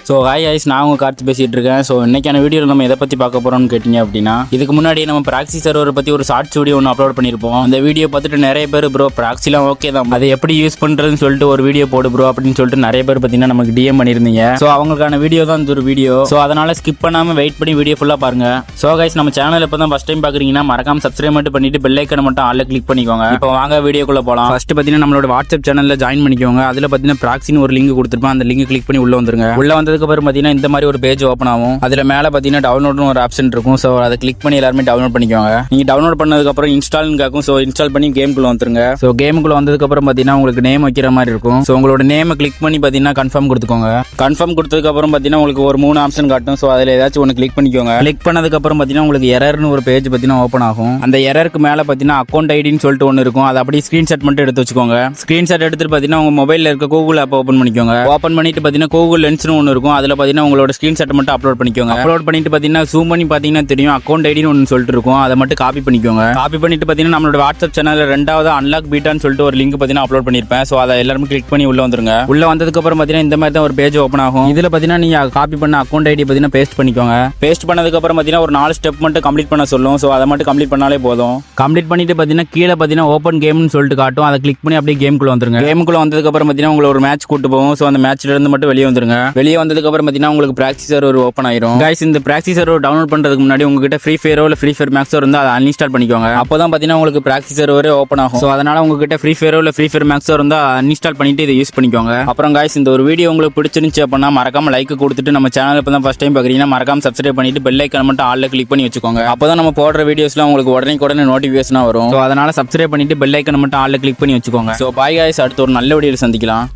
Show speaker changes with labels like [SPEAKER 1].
[SPEAKER 1] So hi ice, நான் உங்கள் கார்த்தி பேசிகிட்டு இருக்கேன். ஸோ இன்றைக்கான வீடியோவில் நம்ம எதை பற்றி பார்க்க போகிறோம்னு கேட்டிங்க அப்படின்னா, இதுக்கு முன்னாடி நம்ம ப்ராக்ஸி சர்வரை பற்றி ஒரு ஷார்ட்ஸ் வீடியோ ஒன்று அப்லோட் பண்ணியிருப்போம். அந்த வீடியோ பார்த்துட்டு நிறைய பேர் ப்ரோ ப்ராக்ஸிலாம் ஓகே தான், அதை எப்படி யூஸ் பண்ணுறதுன்னு சொல்லிட்டு ஒரு வீடியோ போடு ப்ரோ அப்படின்னு சொல்லிட்டு நிறைய பேர் பார்த்தீங்கன்னா நமக்கு டிஎம் பண்ணியிருந்தீங்க. ஸோ அவங்களுக்கான வீடியோ தான் இந்த ஒரு வீடியோ. ஸோ அதனால் ஸ்கிப் பண்ணாமல் வெயிட் பண்ணி வீடியோ ஃபுல்லாக பாருங்கள். ஸோ கைஸ், நம்ம சேனல் இப்போ தான் ஃபஸ்ட் டைம் பார்க்குறீங்கன்னா மறக்காம சப்ஸ்கிரைப் மட்டும் பண்ணிட்டு பெல் ஐக்கனை மட்டும் ஆல்ல கிளிக் பண்ணிக்கோங்க. இப்போ வாங்க வீடியோக்குள்ளே போகலாம். ஃபஸ்ட்டு பார்த்தீங்கன்னா நம்மளோட வாட்ஸ்அப் சேனலில் ஜாயின் பண்ணிக்கோங்க. அதில் பார்த்தீங்கன்னா ப்ராக்ஸின்னு ஒரு லிங்க் கொடுத்துருப்போம். அந்த லிங்க் கிளிக் பண்ணி உள்ளே வந்துருங்க. உள்ளே வந்ததுக்கு அப்புறம் பார்த்தீங்கன்னா இந்த மாதிரி ஒரு பேஜ் ஓப்பன் ஆகும். அதில் மேலே பார்த்தீங்கன்னா டவுன்லோட்னு ஒரு ஆப்ஷன் இருக்கும். ஸோ அதை கிளிக் பண்ணி எல்லாருமே டவுன்லோட் பண்ணிக்கோங்க. நீங்கள் டவுன்லோட் பண்ணதுக்கப்புறம் இன்ஸ்டால்னு கேட்கும். ஸோ இன்ஸ்டால் பண்ணி கேமுக்குள்ள வந்துருங்க. ஸோ கேமுக்குள்ள வந்ததுக்கப்புறம் பார்த்தீங்கன்னா உங்களுக்கு நேம் வைக்கிற மாதிரி இருக்கும். ஸோ உங்களோட நேமை கிளிக் பண்ணி பார்த்தீங்கன்னா கன்ஃபார்ம் கொடுத்துக்கோங்க. கன்ஃபார்ம் கொடுத்ததுக்கப்புறம் பார்த்தீங்கன்னா உங்களுக்கு ஒரு 3 ஆப்ஷன் காட்டும். ஸோ அதில் ஏதாச்சும் ஒன்று கிளிக் பண்ணிக்கோங்க. கிளிக் பண்ணதுக்கப்புறம் பார்த்தீங்கன்னா உங்களுக்கு எரர்னு ஒரு பேஜ் பார்த்தீங்கன்னா ஓப்பன் ஆகும். அந்த எரருக்கு மேலே பார்த்தீங்கன்னா அக்கௌண்ட் ஐடின்னு சொல்லிட்டு ஒன்று இருக்கும். அதை அப்படியே ஸ்க்ரீன்ஷாட் மட்டும் எடுத்து வச்சுக்கோங்க. ஸ்க்ரீன்ஷாட் எடுத்துட்டு பார்த்தீங்கன்னா உங்கள் மொபைலில் இருக்க கூகுள் ஆப் ஓப்பன் பண்ணிக்கோங்க. ஓப்பன் பண்ணிட்டு பார்த்தீங்கன்னா கூகுள் லென்ஸ்னு ஒன்று இருக்கும். அதில் பார்த்தீங்கன்னா உங்களோட ஸ்க்ரீன்ஷாட் மட்டும் அப்லோட் பண்ணிக்கோங்க. அப்லோட் பண்ணிட்டு பார்த்தீங்கன்னா ஜூம் பண்ணி பார்த்தீங்கன்னா தெரியும் அக்கௌண்ட் ஐடின்னு ஒன்று சொல்லிட்டு இருக்கும். அதை மட்டும் காப்பி பண்ணிக்கோங்க. காப்பி பண்ணிட்டு பார்த்தீங்கன்னா நம்மளோட வாட்ஸ்அப் சேனலில் 2வது அன்லாக் பீட்டான்னு சொல்லிட்டு ஒரு லிங்க் பார்த்தீங்கன்னா அப்லோட் பண்ணியிருப்பேன். ஸோ அதை எல்லாரும் கிளிக் பண்ணி உள்ள வந்துருங்க. உள்ள வந்ததுக்கப்புறம் பார்த்தீங்கன்னா இந்த மாதிரி தான் ஒரு பேஜ் ஓப்பன் ஆகும். இதில் பார்த்தீங்கன்னா நீங்கள் காப்பி பண்ண அக்கௌண்ட் ஐடி பார்த்தீங்கன்னா பேஸ்ட் பண்ணிக்கோங்க. பேஸ்ட் பண்ணதுக்கப்புறம் பார்த்தீங்கன்னா ஒரு 4 ஸ்டெப் மட்டும் கம்ப்ளீட் பண்ண சொல்லும். ஸோ அதை மட்டும் கம்ப்ளீட் பண்ணாலே போதும். கம்ப்ளீட் பண்ணிட்டு பார்த்தீங்கன்னா கீழே பார்த்தீங்கன்னா ஓப்பன் கேம்னு சொல்லிட்டு காட்டும். அதை கிளிக் பண்ணி அப்படியே கேமுக்குள்ள வந்துருங்க. கேமுக்குள்ள வந்ததுக்கப்புறம் பார்த்தீங்கன்னா உங்களுக்கு ஒரு மேட்ச் கூட்டு போகும். ஸோ அந்த மேட்ச்ல இருந்து மட்டும் வெளியே வந்துருங்க. வெளியே வந்ததுக்கப்புறம் பார்த்தீங்கன்னா உங்களுக்கு ப்ராக்ஸி சர்வர் ஓப்பன் ஆயிரும். கைஸ், இந்த ப்ராக்ஸி சர்வர் டவுன்லோட் பண்றதுக்கு முன்னாடி உங்ககிட்ட ஃப்ரீ ஃபயரோ இல்லை ஃப்ரீ ஃபயர் மேக்ஸோ இருந்தால் அதை அன்இன்ஸ்டால் பண்ணிக்கோங்க. அப்போ தான் பார்த்தீங்கன்னா உங்களுக்கு ப்ராக்ஸி சர்வரே ஓப்பன் ஆகும். ஸோ அதனால உங்ககிட்ட ஃப்ரீ ஃபயரோ இல்லை ஃப்ரீ ஃபயர் மேக்ஸோ இருந்தால் அன்இன்ஸ்டால் பண்ணிட்டு இதை யூஸ் பண்ணிக்கோங்க. அப்புறம் கைஸ், இந்த ஒரு வீடியோ உங்களுக்கு பிடிச்சிருந்துச்சு அப்படின்னா மறக்காம லைக் கொடுத்துட்டு நம்ம சேனல் இப்போ தான் ஃபர்ஸ்ட் டைம் பார்க்குறீங்கன்னா மறக்காம சப்ஸ்கிரைப் பண்ணிட்டு பெல் ஐக்கன் மட்டும் ஆல்ல கிளிக் பண்ணி வச்சுக்கோங்க. அப்போ தான் நம்ம போடுற வீடியோஸ்லாம் உங்களுக்கு உடனே நோட்டிஃபிகேஷனாக வரும். ஸோ அதனால சப்ஸ்கிரைப் பண்ணிட்டு பெல் ஐக்கன் மட்டும் ஆல்ல கிளிக் பண்ணி வச்சுக்கோங்க. ஸோ பாய் கைஸ், அடுத்து ஒரு நல்ல வீடியோவில் சந்திக்கலாம்.